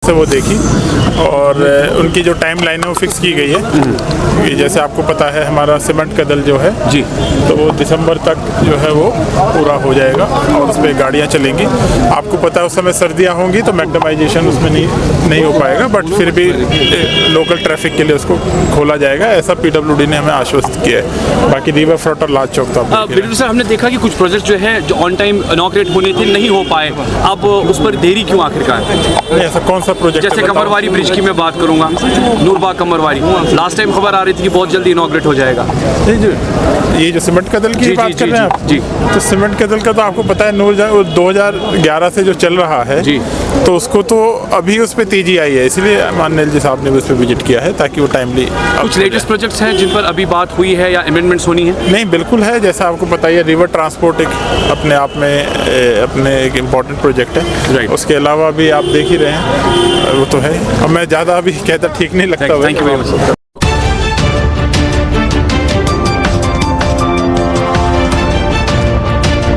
से वो देखी और उनकी जो टाइम लाइन है वो फिक्स की गई है कि जैसे आपको पता है हमारा सीमेंट का दल जो है जी, तो वो दिसंबर तक जो है वो पूरा हो जाएगा और उस पर गाड़ियाँ चलेंगी। आपको पता है उस समय सर्दियाँ होंगी तो मैक्डमाइजेशन उसमें नहीं हो पाएगा, बट फिर भी लोकल ट्रैफिक के लिए उसको खोला जाएगा, ऐसा पीडब्ल्यूडी ने हमें आश्वस्त किया है। बाकी रिवर फ्रंट और लाल चौक तो बिल्कुल सर, हमने देखा कि कुछ प्रोजेक्ट जो है जो ऑन टाइम इनॉग्रेट होने थे नहीं हो पाए, अब उस पर देरी क्यों आखिरकार? ऐसा कौन सा प्रोजेक्ट? जैसे कमरवारी ब्रिज की मैं बात करूंगा, नूरबाग कमरवारी, लास्ट टाइम खबर आ रही थी कि बहुत जल्दी इनॉग्रेट हो जाएगा। ये जो सीमेंट कदल की बात कर रहे हैं आप जी, तो सीमेंट कदल का तो आपको पता है 2011 से जो चल रहा है जी, तो उसको तो अभी उस पर तेजी आई है, इसलिए माननीय जी साहब ने भी उस पर विजिट किया है ताकि वो टाइमली। कुछ लेटेस्ट प्रोजेक्ट्स हैं जिन पर अभी बात हुई है या अमेंडमेंट्स होनी है? नहीं, बिल्कुल है, जैसा आपको पता ही है रिवर ट्रांसपोर्ट एक अपने आप में अपने एक इम्पॉर्टेंट प्रोजेक्ट है। Right. उसके अलावा भी आप देख ही रहे हैं वो तो है। अब मैं ज़्यादा अभी कहता ठीक नहीं लगता। Thank you very much.